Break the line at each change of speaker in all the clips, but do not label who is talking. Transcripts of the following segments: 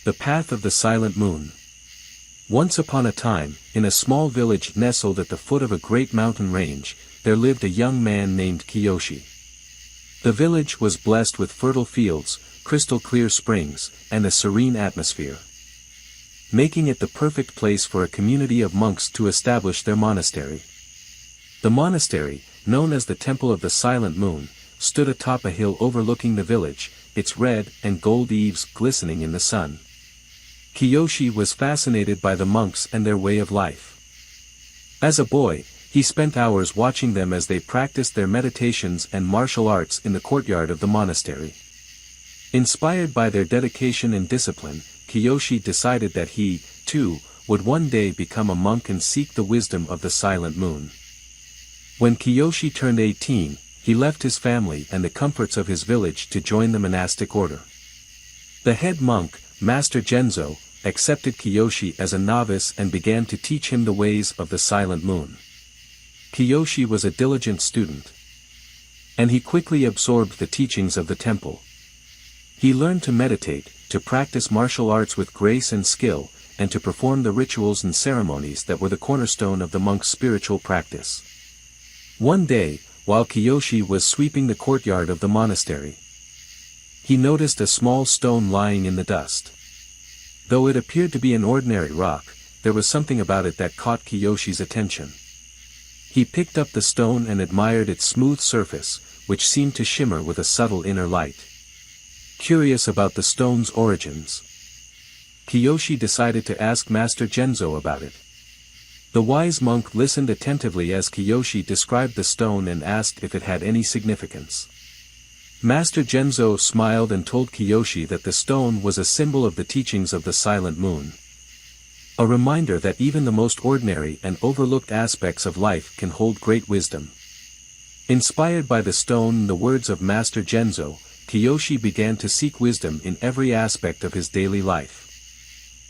The Path of the Silent Moon. Once upon a time, in a small village nestled at the foot of a great mountain range, there lived a young man named Kiyoshi. The village was blessed with fertile fields, crystal-clear springs, and a serene atmosphere, making it the perfect place for a community of monks to establish their monastery. The monastery, known as the Temple of the Silent Moon, stood atop a hill overlooking the village, its red and gold eaves glistening in the sun. Kiyoshi was fascinated by the monks and their way of life. As a boy, he spent hours watching them as they practiced their meditations and martial arts in the courtyard of the monastery. Inspired by their dedication and discipline, Kiyoshi decided that he, too, would one day become a monk and seek the wisdom of the Silent Moon. When Kiyoshi turned 18, he left his family and the comforts of his village to join the monastic order. The head monk, Master Genzo, accepted Kiyoshi as a novice and began to teach him the ways of the Silent Moon. Kiyoshi was a diligent student, and he quickly absorbed the teachings of the temple. He learned to meditate, to practice martial arts with grace and skill, and to perform the rituals and ceremonies that were the cornerstone of the monk's spiritual practice. One day, while Kiyoshi was sweeping the courtyard of the monastery, he noticed a small stone lying in the dust. Though it appeared to be an ordinary rock, there was something about it that caught Kiyoshi's attention. He picked up the stone and admired its smooth surface, which seemed to shimmer with a subtle inner light. Curious about the stone's origins, Kiyoshi decided to ask Master Genzo about it. The wise monk listened attentively as Kiyoshi described the stone and asked if it had any significance. Master Genzo smiled and told Kiyoshi that the stone was a symbol of the teachings of the Silent Moon. A reminder that even the most ordinary and overlooked aspects of life can hold great wisdom. Inspired by the stone and the words of Master Genzo, Kiyoshi began to seek wisdom in every aspect of his daily life.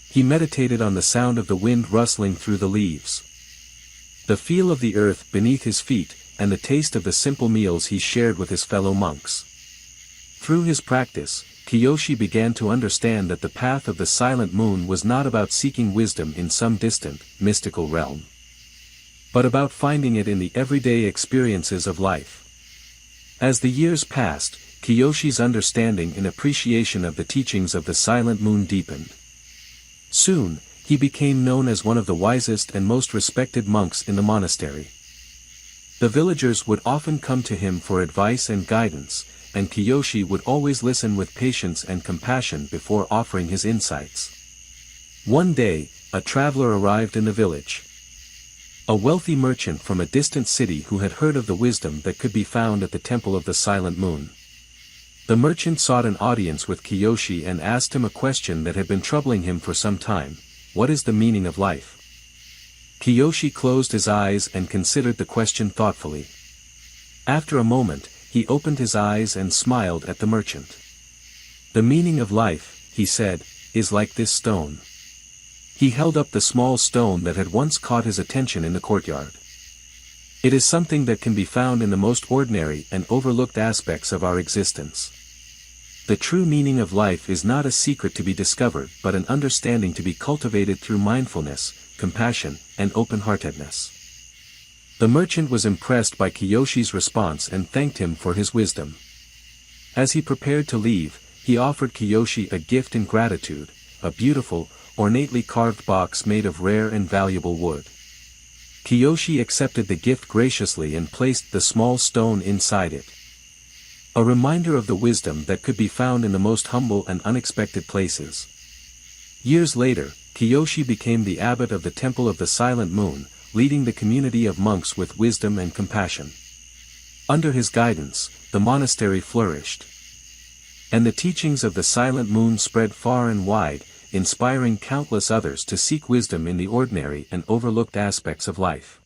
He meditated on the sound of the wind rustling through the leaves, the feel of the earth beneath his feet, and the taste of the simple meals he shared with his fellow monks. Through his practice, Kiyoshi began to understand that the path of the Silent Moon was not about seeking wisdom in some distant, mystical realm, but about finding it in the everyday experiences of life. As the years passed, Kiyoshi's understanding and appreciation of the teachings of the Silent Moon deepened. Soon, he became known as one of the wisest and most respected monks in the monastery. The villagers would often come to him for advice and guidance, and Kiyoshi would always listen with patience and compassion before offering his insights. One day, a traveler arrived in the village. A wealthy merchant from a distant city who had heard of the wisdom that could be found at the Temple of the Silent Moon. The merchant sought an audience with Kiyoshi and asked him a question that had been troubling him for some time: what is the meaning of life? Kiyoshi closed his eyes and considered the question thoughtfully. After a moment, he opened his eyes and smiled at the merchant. The meaning of life, he said, is like this stone. He held up the small stone that had once caught his attention in the courtyard. It is something that can be found in the most ordinary and overlooked aspects of our existence. The true meaning of life is not a secret to be discovered but an understanding to be cultivated through mindfulness, compassion, and open-heartedness. The merchant was impressed by Kiyoshi's response and thanked him for his wisdom. As he prepared to leave, he offered Kiyoshi a gift in gratitude, a beautiful, ornately carved box made of rare and valuable wood. Kiyoshi accepted the gift graciously and placed the small stone inside it. A reminder of the wisdom that could be found in the most humble and unexpected places. Years later, Kiyoshi became the abbot of the Temple of the Silent Moon, leading the community of monks with wisdom and compassion. Under his guidance, the monastery flourished, and the teachings of the Silent Moon spread far and wide, inspiring countless others to seek wisdom in the ordinary and overlooked aspects of life.